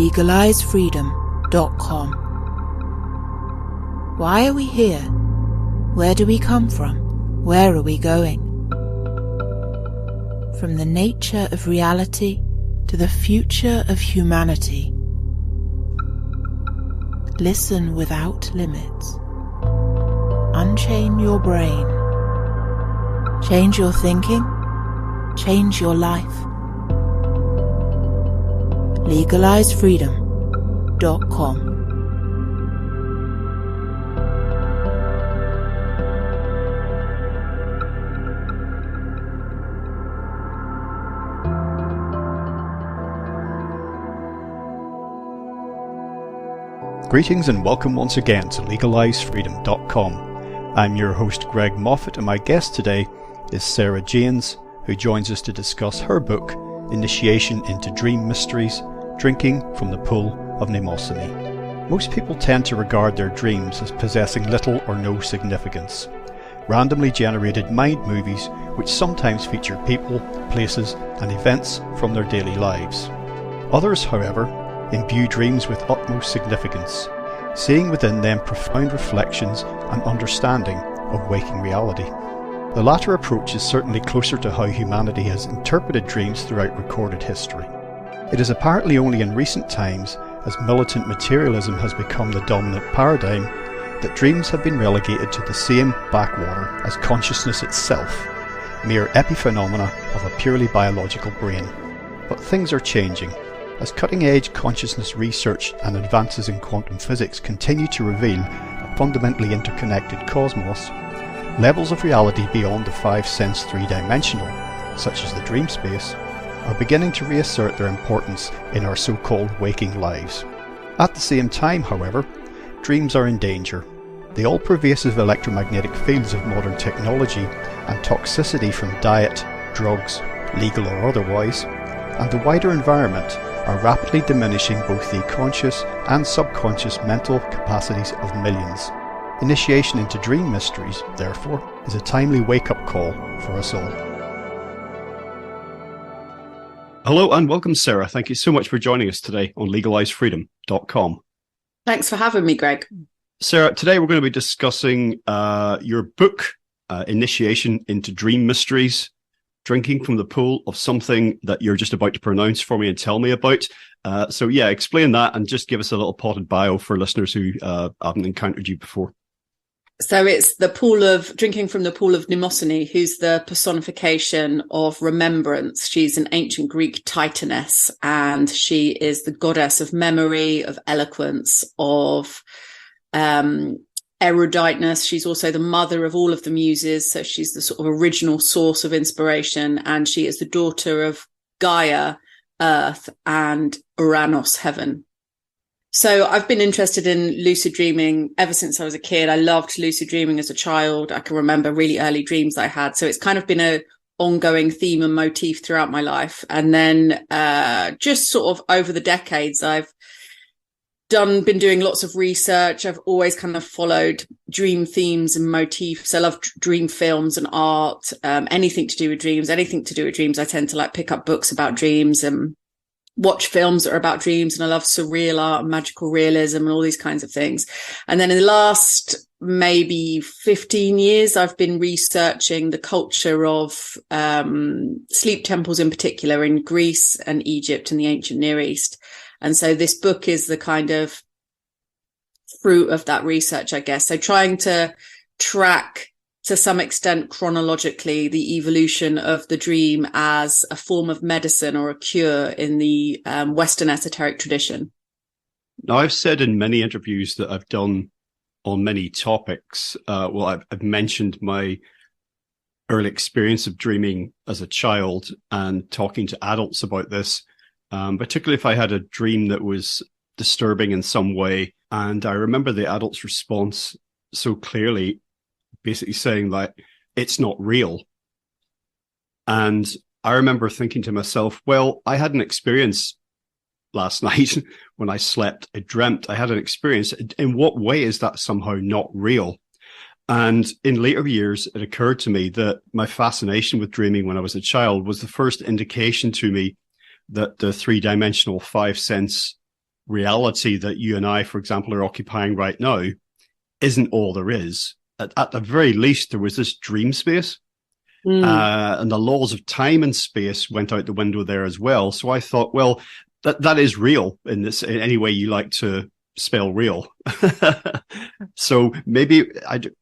legalizefreedom.com. Why are we here? Where do we come from? Where are we going? From the nature of reality to the future of humanity. Listen without limits. Unchain your brain. Change your thinking. Change your life. legalizefreedom.com. Greetings and welcome once again to legalizefreedom.com. I'm your host Greg Moffat, and my guest today is Sarah Janes, who joins us to discuss her book, Initiation into Dream Mysteries, Drinking from the Pool of Mnemosyne. Most people tend to regard their dreams as possessing little or no significance. Randomly generated mind movies which sometimes feature people, places and events from their daily lives. Others, however, imbue dreams with utmost significance, seeing within them profound reflections and understanding of waking reality. The latter approach is certainly closer to how humanity has interpreted dreams throughout recorded history. It is apparently only in recent times, as militant materialism has become the dominant paradigm, that dreams have been relegated to the same backwater as consciousness itself, mere epiphenomena of a purely biological brain. But things are changing. As cutting-edge consciousness research and advances in quantum physics continue to reveal a fundamentally interconnected cosmos, levels of reality beyond the five-sense three-dimensional, such as the dream space, are beginning to reassert their importance in our so-called waking lives. At the same time, however, dreams are in danger. The all-pervasive electromagnetic fields of modern technology and toxicity from diet, drugs, legal or otherwise, and the wider environment are rapidly diminishing both the conscious and subconscious mental capacities of millions. Initiation into dream mysteries, therefore, is a timely wake-up call for us all. Hello and welcome, Sarah. Thank you so much for joining us today on legalizefreedom.com. Thanks for having me, Greg. Sarah, today we're going to be discussing your book, Initiation into Dream Mysteries, Drinking from the Pool of something that you're just about to pronounce for me and tell me about. So explain that and just give us a little potted bio for listeners who haven't encountered you before. So it's drinking from the pool of Mnemosyne, who's the personification of remembrance. She's an ancient Greek titaness, and she is the goddess of memory, of eloquence, of eruditeness. She's also the mother of all of the muses, so she's the sort of original source of inspiration, and she is the daughter of Gaia, Earth, and Uranus, heaven. So I've been interested in lucid dreaming ever since I was a kid. I loved lucid dreaming as a child. I can remember really early dreams I had. So it's kind of been an ongoing theme and motif throughout my life. And then just sort of over the decades, I've been doing lots of research. I've always kind of followed dream themes and motifs. I love dream films and art, anything to do with dreams, I tend to pick up books about dreams and watch films that are about dreams. And I love surreal art and magical realism and all these kinds of things. And then in the last maybe 15 years, I've been researching the culture of sleep temples in particular in Greece and Egypt and the ancient Near East. And so this book is the kind of fruit of that research, I guess. So trying to track to some extent chronologically the evolution of the dream as a form of medicine or a cure in the Western esoteric tradition. Now, I've said in many interviews that I've done on many topics, I've mentioned my early experience of dreaming as a child and talking to adults about this, particularly if I had a dream that was disturbing in some way. And I remember the adult's response so clearly, basically saying that it's not real. And I remember thinking to myself, well, I had an experience last night when I slept. I dreamt. I had an experience. In what way is that somehow not real? And in later years, it occurred to me that my fascination with dreaming when I was a child was the first indication to me that the three-dimensional five-sense reality that you and I, for example, are occupying right now isn't all there is. At the very least, there was this dream space. And the laws of time and space went out the window there as well. So I thought, well, that is real in any way you like to spell real. So maybe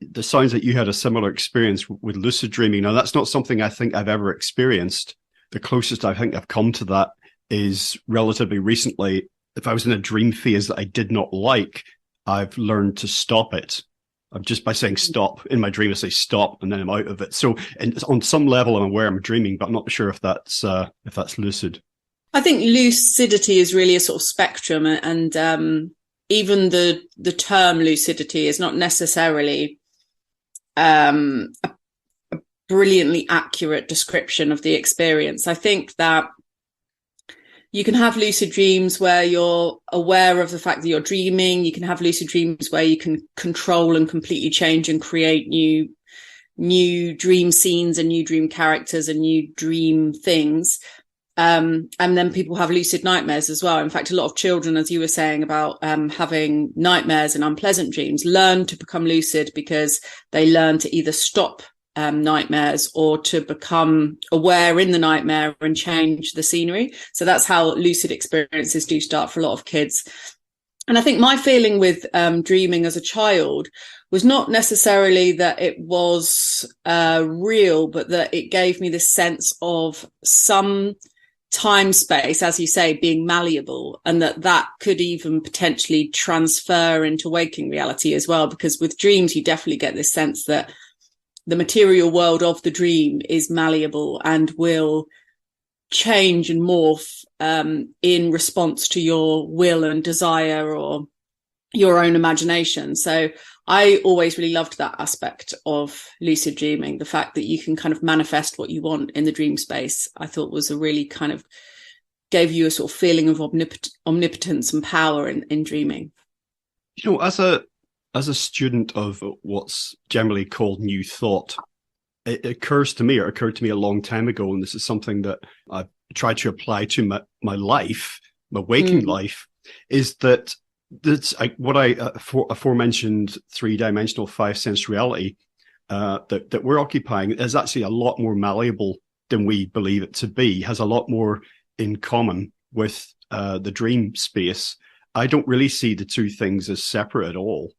the sounds that you had a similar experience with lucid dreaming. Now, that's not something I think I've ever experienced. The closest I think I've come to that is relatively recently. If I was in a dream phase that I did not like, I've learned to stop it. Just by saying stop in my dream, I say stop, and then I'm out of it. So, on some level, I'm aware I'm dreaming, but I'm not sure if that's lucid. I think lucidity is really a sort of spectrum, and even the term lucidity is not necessarily a brilliantly accurate description of the experience. I think that you can have lucid dreams where you're aware of the fact that you're dreaming. You can have lucid dreams where you can control and completely change and create new dream scenes and new dream characters and new dream things. And then people have lucid nightmares as well. In fact, a lot of children, as you were saying about having nightmares and unpleasant dreams, learn to become lucid because they learn to either stop nightmares or to become aware in the nightmare and change the scenery. So that's how lucid experiences do start for a lot of kids. And I think my feeling with dreaming as a child was not necessarily that it was real, but that it gave me this sense of some time space, as you say, being malleable, and that could even potentially transfer into waking reality as well. Because with dreams, you definitely get this sense that the material world of the dream is malleable and will change and morph in response to your will and desire or your own imagination. So I always really loved that aspect of lucid dreaming. The fact that you can kind of manifest what you want in the dream space, I thought was a really kind of gave you a sort of feeling of omnipotence and power in dreaming. You know, as a student of what's generally called New Thought, it occurred to me a long time ago, and this is something that I've tried to apply to my life, my waking life, is that what I aforementioned 3-dimensional 5-sense reality that we're occupying is actually a lot more malleable than we believe it to be, has a lot more in common with the dream space. I don't really see the two things as separate at all.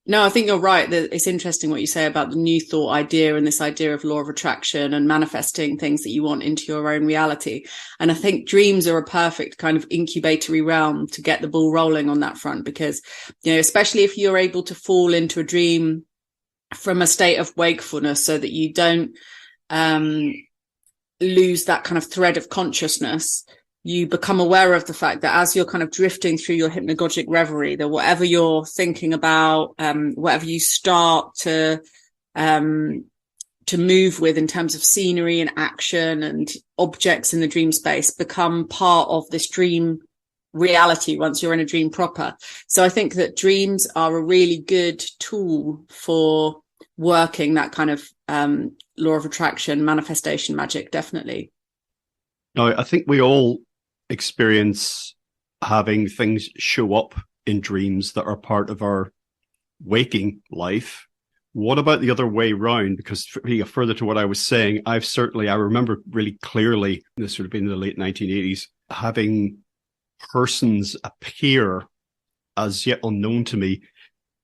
No, I think you're right. That it's interesting what you say about the new thought idea and this idea of law of attraction and manifesting things that you want into your own reality. And I think dreams are a perfect kind of incubatory realm to get the ball rolling on that front, because, you know, especially if you're able to fall into a dream from a state of wakefulness so that you don't lose that kind of thread of consciousness, you become aware of the fact that as you're kind of drifting through your hypnagogic reverie, that whatever you're thinking about, whatever you start to move with in terms of scenery and action and objects in the dream space become part of this dream reality once you're in a dream proper. So I think that dreams are a really good tool for working that kind of law of attraction, manifestation magic, definitely. Now, I think we all experience having things show up in dreams that are part of our waking life. What about the other way round? Because further to what I was saying, I remember really clearly, this would have been in the late 1980s, having persons appear as yet unknown to me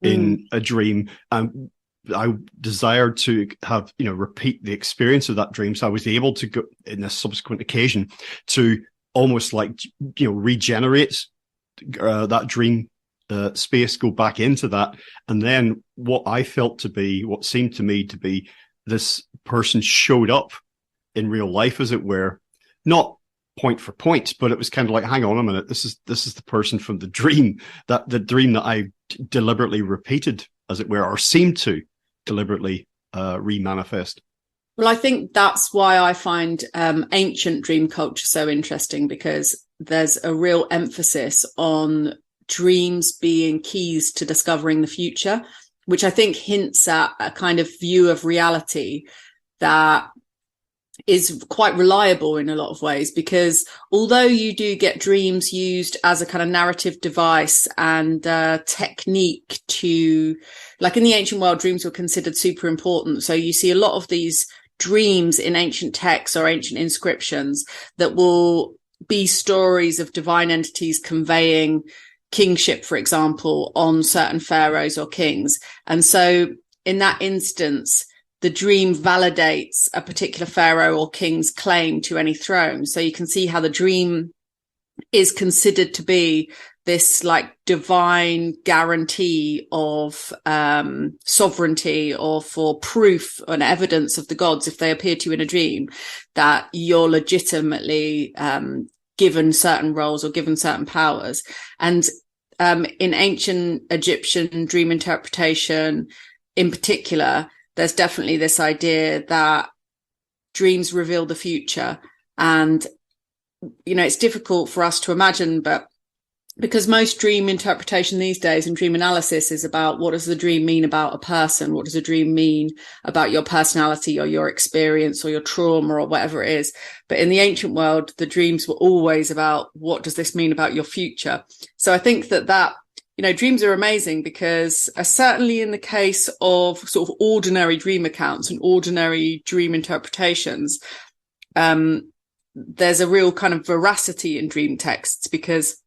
in a dream. And I desired to have, repeat the experience of that dream. So I was able to go in a subsequent occasion to almost regenerate that dream space, go back into that. And then what seemed to me to be this person showed up in real life, as it were, not point for point, but it was kind of like, hang on a minute, this is the person from the dream that I deliberately repeated, as it were, or seemed to deliberately re-manifest. Well, I think that's why I find ancient dream culture so interesting, because there's a real emphasis on dreams being keys to discovering the future, which I think hints at a kind of view of reality that is quite reliable in a lot of ways, because although you do get dreams used as a kind of narrative device and technique to, like in the ancient world, dreams were considered super important. So you see a lot of these dreams in ancient texts or ancient inscriptions that will be stories of divine entities conveying kingship, for example, on certain pharaohs or kings. And so in that instance, the dream validates a particular pharaoh or king's claim to any throne. So you can see how the dream is considered to be this like divine guarantee of sovereignty, or for proof and evidence of the gods, if they appear to you in a dream, that you're legitimately given certain roles or given certain powers. And in ancient Egyptian dream interpretation in particular, there's definitely this idea that dreams reveal the future. And, you know, it's difficult for us to imagine, but because most dream interpretation these days and dream analysis is about what does the dream mean about a person? What does a dream mean about your personality or your experience or your trauma or whatever it is? But in the ancient world, the dreams were always about what does this mean about your future? So I think that you know, dreams are amazing because certainly in the case of sort of ordinary dream accounts and ordinary dream interpretations, there's a real kind of veracity in dream texts because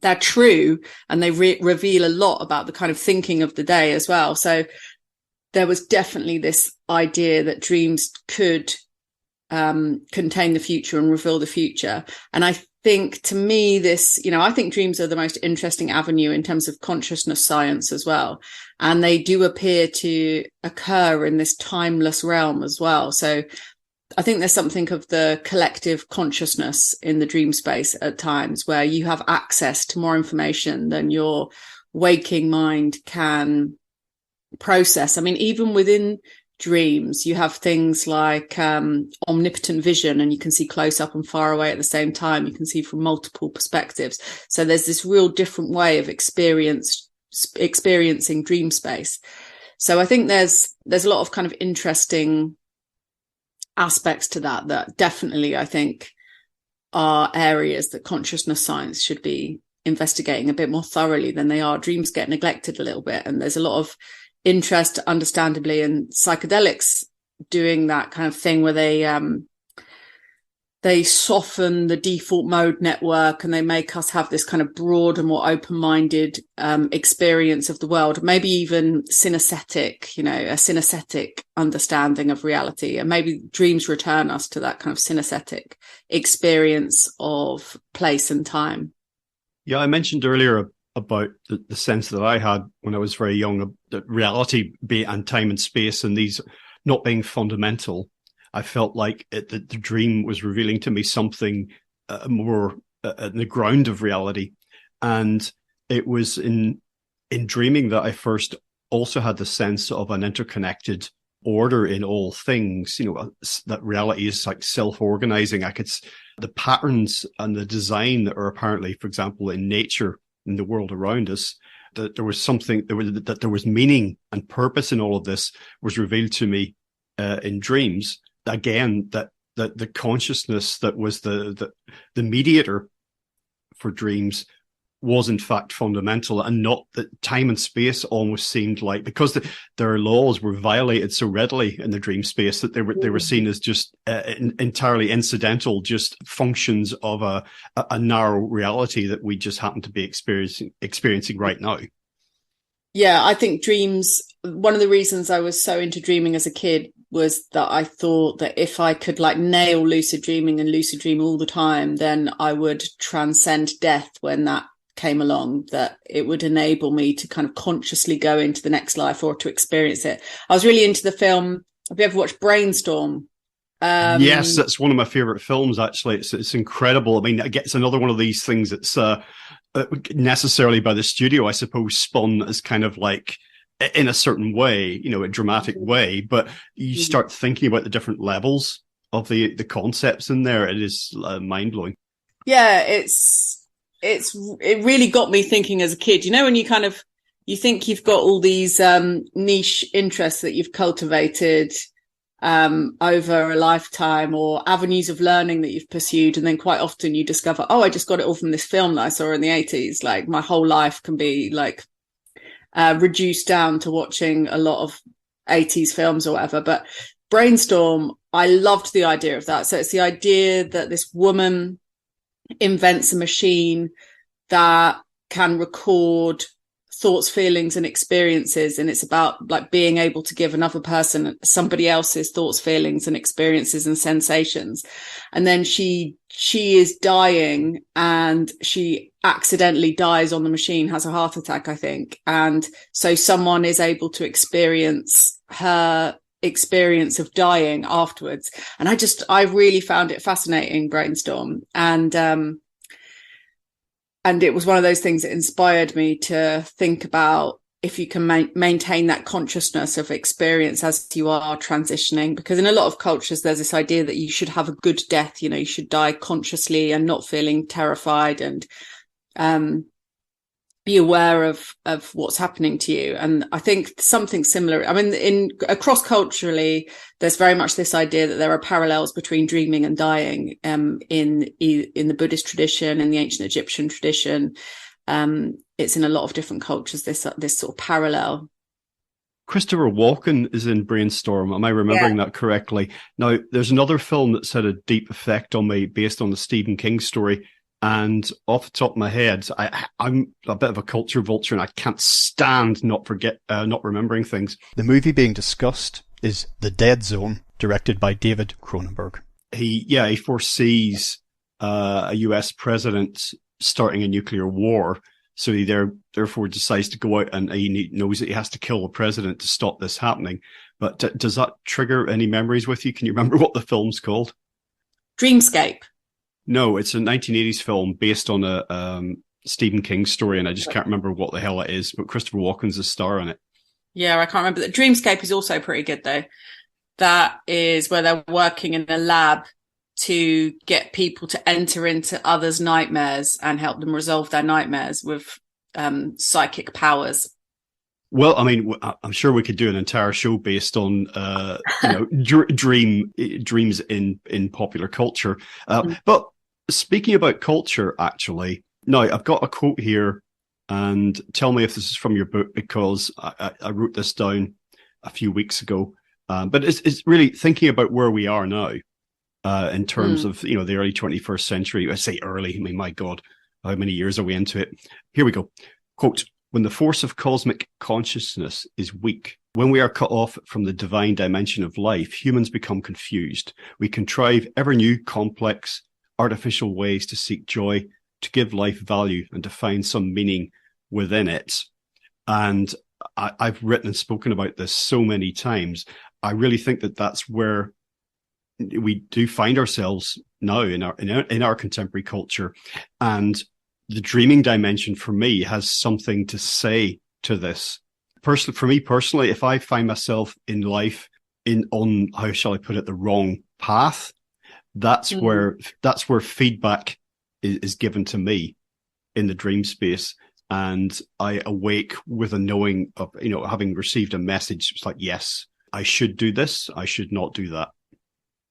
they're true and they reveal a lot about the kind of thinking of the day as well. So there was definitely this idea that dreams could contain the future and reveal the future. And I think, to me, this, you know, I think dreams are the most interesting avenue in terms of consciousness science as well. And they do appear to occur in this timeless realm as well. So I think there's something of the collective consciousness in the dream space at times where you have access to more information than your waking mind can process. I mean, even within dreams, you have things like omnipotent vision, and you can see close up and far away at the same time. You can see from multiple perspectives. So there's this real different way of experiencing dream space. So I think there's a lot of kind of interesting aspects to that definitely I think are areas that consciousness science should be investigating a bit more thoroughly than they are. Dreams get neglected a little bit, and there's a lot of interest, understandably, in psychedelics doing that kind of thing where they soften the default mode network and they make us have this kind of broader, more open-minded experience of the world, maybe even synesthetic, you know, a synesthetic understanding of reality. And maybe dreams return us to that kind of synesthetic experience of place and time. Yeah, I mentioned earlier about the sense that I had when I was very young, that reality and time and space and these not being fundamental. I felt like the dream was revealing to me something more at the ground of reality. And it was in dreaming that I first also had the sense of an interconnected order in all things, you know, that reality is like self-organizing. The patterns and the design that are apparently, for example, in nature, in the world around us, that there was something, that there was meaning and purpose in all of this was revealed to me in dreams. Again, that the consciousness that was the mediator for dreams was in fact fundamental, and not that time and space almost seemed like, because their laws were violated so readily in the dream space, that they were seen as just entirely incidental, just functions of a narrow reality that we just happen to be experiencing right now. Yeah, I think dreams, one of the reasons I was so into dreaming as a kid was that I thought that if I could like nail lucid dreaming and lucid dream all the time, then I would transcend death when that came along, that it would enable me to kind of consciously go into the next life or to experience it. I was really into the film. Have you ever watched Brainstorm? Yes, that's one of my favorite films, actually. It's incredible. I mean, it's another one of these things that's necessarily by the studio, I suppose, spun as kind of like in a certain way, you know, a dramatic way, but you start thinking about the different levels of the concepts in there. It is mind-blowing. Yeah, it really got me thinking as a kid, you know, when you think you've got all these niche interests that you've cultivated, over a lifetime, or avenues of learning that you've pursued, and then quite often you discover, oh, I just got it all from this film that I saw in the 80s. Like my whole life can be like reduced down to watching a lot of 80s films or whatever. But Brainstorm, I loved the idea of that. So it's the idea that this woman invents a machine that can record thoughts, feelings, and experiences, and it's about like being able to give another person somebody else's thoughts, feelings, and experiences and sensations. And then she is dying, and she accidentally dies on the machine, has a heart attack, I think, and so someone is able to experience her experience of dying afterwards. And I really found it fascinating, Brainstorm, and it was one of those things that inspired me to think about if you can maintain that consciousness of experience as you are transitioning. Because in a lot of cultures, there's this idea that you should have a good death. You know, you should die consciously and not feeling terrified, and be aware of what's happening to you. And I think something similar, I mean, across culturally, there's very much this idea that there are parallels between dreaming and dying, in the Buddhist tradition, in the ancient Egyptian tradition. It's in a lot of different cultures, this sort of parallel. Christopher Walken is in Brainstorm. Am I remembering that correctly? Now, there's another film that's had a deep effect on me based on the Stephen King story. And off the top of my head, I'm a bit of a culture vulture, and I can't stand not remembering things. The movie being discussed is The Dead Zone, directed by David Cronenberg. He foresees a US president starting a nuclear war. So he therefore decides to go out, and he knows that he has to kill the president to stop this happening. But does that trigger any memories with you? Can you remember what the film's called? Dreamscape. No, it's a 1980s film based on a Stephen King story, and I just can't remember what the hell it is, but Christopher Walken's the star in it. Yeah, I can't remember. The Dreamscape is also pretty good, though. That is where they're working in a lab to get people to enter into others' nightmares and help them resolve their nightmares with psychic powers. Well, I mean, I'm sure we could do an entire show based on, dreams in popular culture. But speaking about culture, actually, now I've got a quote here, and tell me if this is from your book, because I wrote this down a few weeks ago. But it's really thinking about where we are now, in terms of, the early 21st century. I say early, I mean, my God, how many years are we into it? Here we go. Quote, "When the force of cosmic consciousness is weak, when we are cut off from the divine dimension of life, humans become confused. We contrive ever new, complex, artificial ways to seek joy, to give life value, and to find some meaning within it." And I've written and spoken about this so many times. I really think that that's where we do find ourselves now in our contemporary culture. And the dreaming dimension for me has something to say to this. For me personally, if I find myself in life on, how shall I put it, the wrong path, that's where feedback is given to me in the dream space. And I awake with a knowing of, having received a message. It's like, yes, I should do this. I should not do that.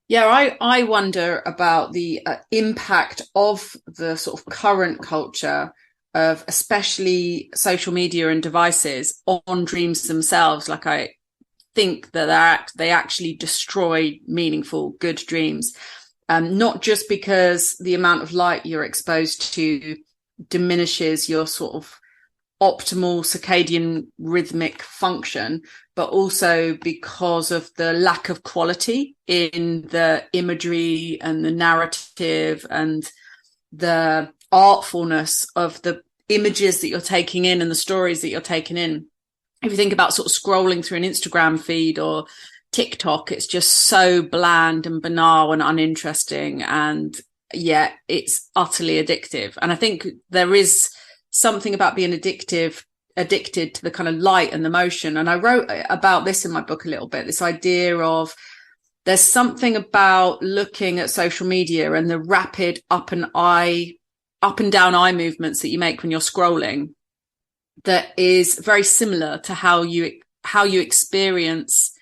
Yeah, I wonder about the impact of the sort of current culture of especially social media and devices on dreams themselves. Like, I think that they actually destroy meaningful, good dreams. Not just because the amount of light you're exposed to diminishes your sort of optimal circadian rhythmic function, but also because of the lack of quality in the imagery and the narrative and the artfulness of the images that you're taking in and the stories that you're taking in. If you think about sort of scrolling through an Instagram feed or TikTok, it's just so bland and banal and uninteresting, and yet it's utterly addictive. And I think there is something about being addicted to the kind of light and the motion. And I wrote about this in my book a little bit, this idea of there's something about looking at social media and the rapid up and down eye movements that you make when you're scrolling that is very similar to how you experience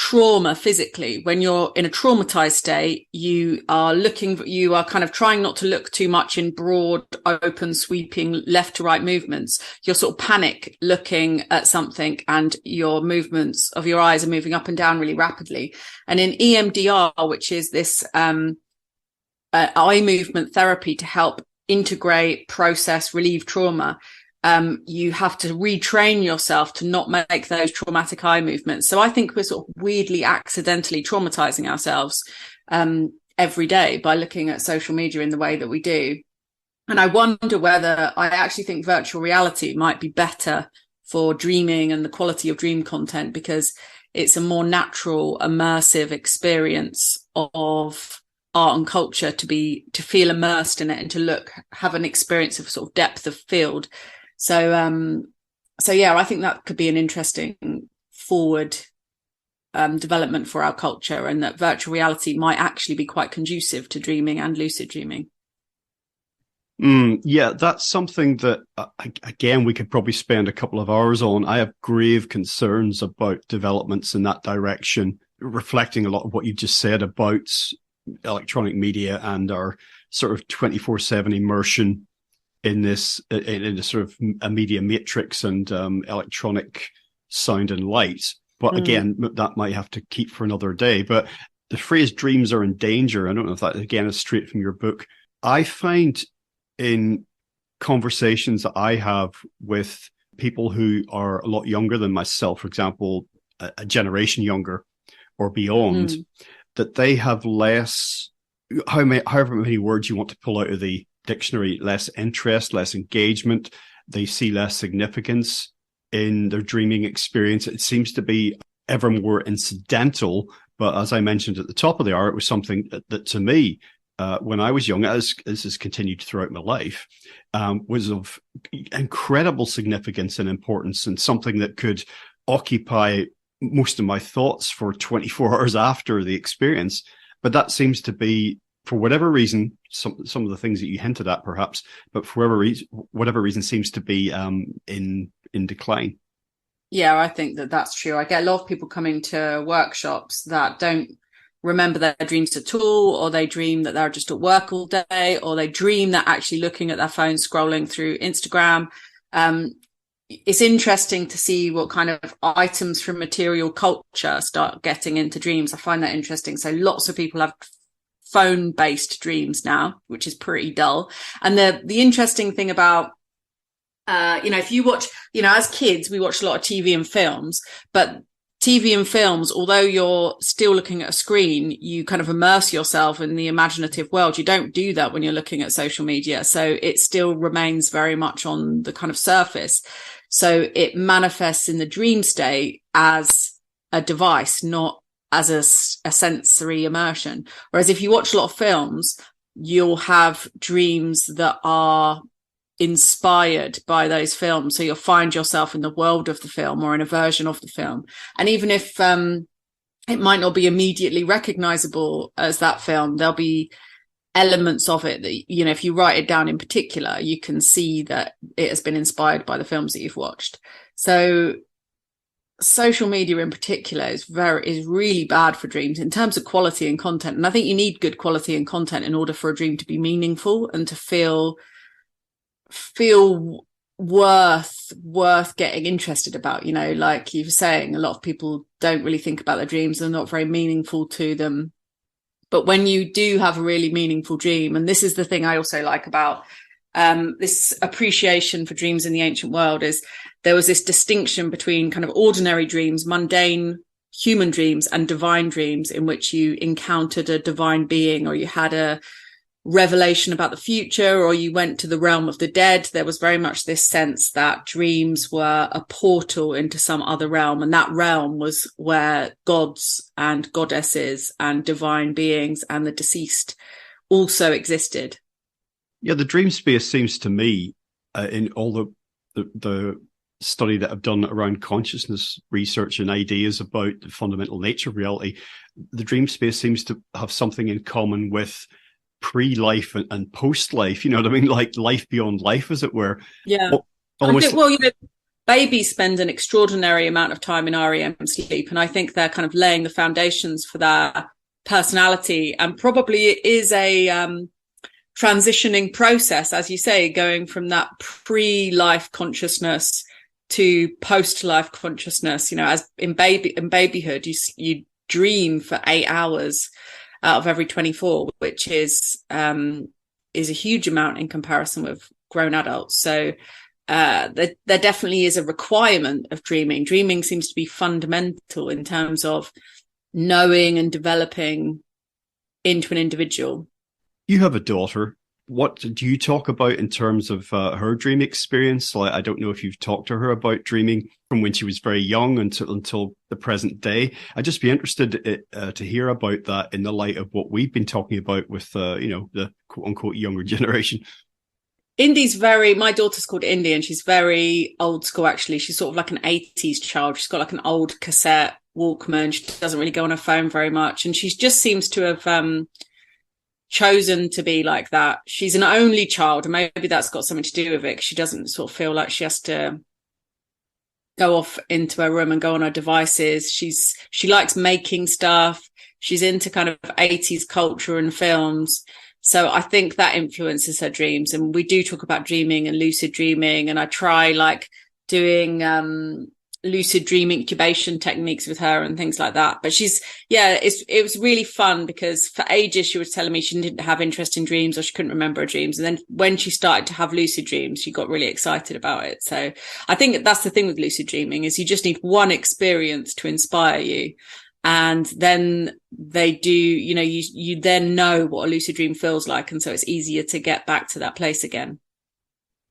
trauma physically. When you're in a traumatized state, you are kind of trying not to look too much in broad, open, sweeping left to right movements. You're sort of panic looking at something, and your movements of your eyes are moving up and down really rapidly. And in EMDR, which is this eye movement therapy to help integrate, process, relieve trauma, you have to retrain yourself to not make those traumatic eye movements. So I think we're sort of weirdly accidentally traumatizing ourselves every day by looking at social media in the way that we do. And I wonder whether I actually think virtual reality might be better for dreaming and the quality of dream content, because it's a more natural, immersive experience of art and culture to feel immersed in it and to have an experience of sort of depth of field. So yeah, I think that could be an interesting forward development for our culture, and that virtual reality might actually be quite conducive to dreaming and lucid dreaming. Yeah, that's something that, again, we could probably spend a couple of hours on. I have grave concerns about developments in that direction, reflecting a lot of what you just said about electronic media and our sort of 24/7 immersion in this sort of a media matrix and electronic sound and light. But again, that might have to keep for another day. But the phrase dreams are in danger, I don't know if that, again, is straight from your book. I find in conversations that I have with people who are a lot younger than myself, for example, a generation younger or beyond, that they have less, however many words you want to pull out of the dictionary, less interest, less engagement. They see less significance in their dreaming experience. It seems to be ever more incidental. But as I mentioned at the top of the hour, it was something that to me, when I was young, as has continued throughout my life, was of incredible significance and importance, and something that could occupy most of my thoughts for 24 hours after the experience. But that seems to be, for whatever reason, some of the things that you hinted at, perhaps, but for whatever reason, seems to be in decline. Yeah, I think that's true. I get a lot of people coming to workshops that don't remember their dreams at all, or they dream that they're just at work all day, or they dream that actually looking at their phone, scrolling through Instagram. It's interesting to see what kind of items from material culture start getting into dreams. I find that interesting. So lots of people have phone-based dreams now, which is pretty dull. And the interesting thing about, if you watch, as kids, we watch a lot of TV and films, but TV and films, although you're still looking at a screen, you kind of immerse yourself in the imaginative world. You don't do that when you're looking at social media. So it still remains very much on the kind of surface. So it manifests in the dream state as a device, not as a sensory immersion. Whereas if you watch a lot of films, you'll have dreams that are inspired by those films. So you'll find yourself in the world of the film or in a version of the film. And even if it might not be immediately recognizable as that film, there'll be elements of it that, if you write it down in particular, you can see that it has been inspired by the films that you've watched. So social media in particular is really bad for dreams in terms of quality and content. And I think you need good quality and content in order for a dream to be meaningful and to feel worth getting interested about. Like you were saying, a lot of people don't really think about their dreams. They're not very meaningful to them. But when you do have a really meaningful dream, and this is the thing I also like about this appreciation for dreams in the ancient world, is there was this distinction between kind of ordinary dreams, mundane human dreams, and divine dreams, in which you encountered a divine being, or you had a revelation about the future, or you went to the realm of the dead. There was very much this sense that dreams were a portal into some other realm, and that realm was where gods and goddesses and divine beings and the deceased also existed. Yeah, the dream space seems to me, in all the study that I've done around consciousness research and ideas about the fundamental nature of reality, the dream space seems to have something in common with pre-life and post-life, you know what I mean? Like life beyond life, as it were. Yeah. Almost, babies spend an extraordinary amount of time in REM sleep, and I think they're kind of laying the foundations for their personality, and probably it is a transitioning process, as you say, going from that pre-life consciousness to post-life consciousness. As in babyhood, you dream for 8 hours out of every 24, which is a huge amount in comparison with grown adults. So there definitely is a requirement of dreaming. Dreaming seems to be fundamental in terms of knowing and developing into an individual. You have a daughter. What do you talk about in terms of her dream experience? Like, I don't know if you've talked to her about dreaming from when she was very young until the present day. I'd just be interested to hear about that in the light of what we've been talking about with, the quote unquote younger generation. My daughter's called Indy, and she's very old school, actually. She's sort of like an 80s child. She's got like an old cassette Walkman. She doesn't really go on her phone very much. And she just seems to have chosen to be like that. She's an only child, and maybe that's got something to do with it, because she doesn't sort of feel like she has to go off into her room and go on her devices. She likes making stuff. She's into kind of 80s culture and films. So I think that influences her dreams. And we do talk about dreaming and lucid dreaming, and I try like doing lucid dream incubation techniques with her and things like that. But it was really fun, because for ages she was telling me she didn't have interest in dreams, or she couldn't remember her dreams. And then when she started to have lucid dreams, she got really excited about it. So I think that's the thing with lucid dreaming, is you just need one experience to inspire you. And then they do, you then know what a lucid dream feels like. And so it's easier to get back to that place again.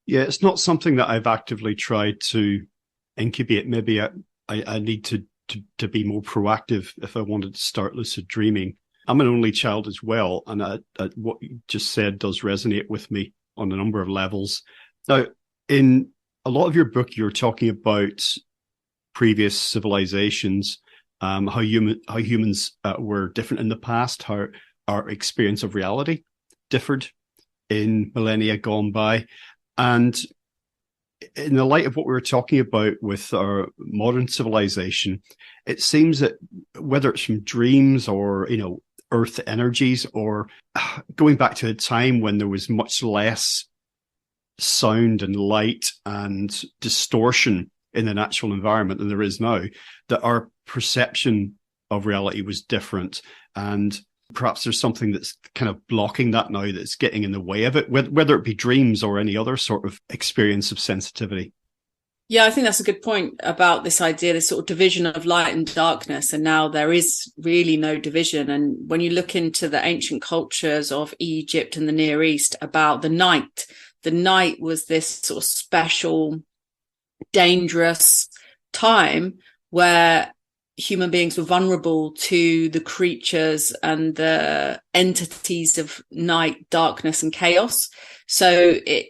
Yeah, it's not something that I've actively tried to incubate. Maybe I need to be more proactive if I wanted to start lucid dreaming. I'm an only child as well, and what you just said does resonate with me on a number of levels. Now, in a lot of your book, you're talking about previous civilizations, how humans were different in the past, how our experience of reality differed in millennia gone by, and in the light of what we were talking about with our modern civilization, it seems that whether it's from dreams or, earth energies, or going back to a time when there was much less sound and light and distortion in the natural environment than there is now, that our perception of reality was different. And perhaps there's something that's kind of blocking that now, that's getting in the way of it, whether it be dreams or any other sort of experience of sensitivity. Yeah, I think that's a good point about this idea, this sort of division of light and darkness. And now there is really no division. And when you look into the ancient cultures of Egypt and the Near East about the night was this sort of special, dangerous time where human beings were vulnerable to the creatures and the entities of night, darkness, and chaos. So it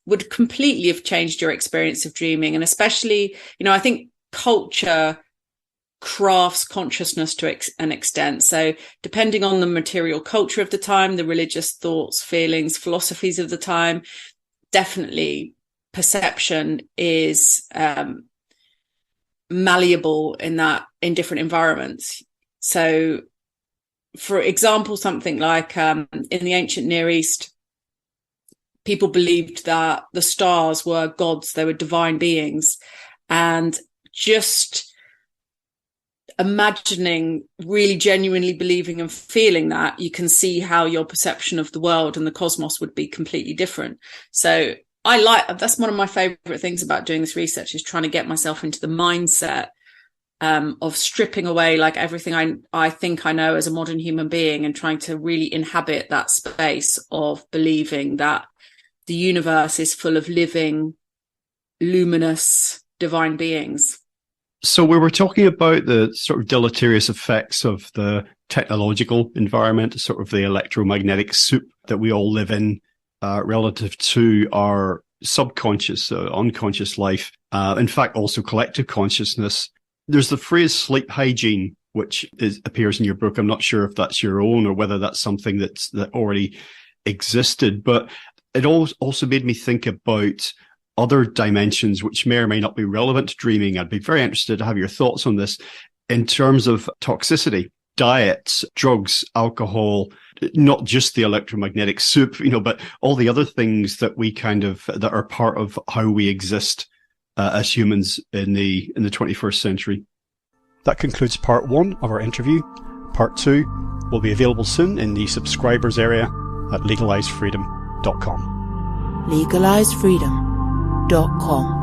would completely have changed your experience of dreaming. And especially, I think culture crafts consciousness to an extent. So depending on the material culture of the time, the religious thoughts, feelings, philosophies of the time, definitely perception is malleable in different environments. So for example, something like in the ancient Near East, people believed that the stars were gods, they were divine beings. And just imagining, really genuinely believing and feeling that, you can see how your perception of the world and the cosmos would be completely different. So that's one of my favorite things about doing this research, is trying to get myself into the mindset of stripping away like everything I think I know as a modern human being, and trying to really inhabit that space of believing that the universe is full of living, luminous, divine beings. So we were talking about the sort of deleterious effects of the technological environment, sort of the electromagnetic soup that we all live in, relative to our subconscious, unconscious life. In fact, also collective consciousness. There's the phrase sleep hygiene, which appears in your book. I'm not sure if that's your own or whether that's something that already existed, but it also made me think about other dimensions which may or may not be relevant to dreaming. I'd be very interested to have your thoughts on this in terms of toxicity, diets, drugs, alcohol, not just the electromagnetic soup, but all the other things that that are part of how we exist as humans in the 21st century. That concludes part 1 of our interview. Part 2 will be available soon in the subscribers area at legalizefreedom.com. legalizefreedom.com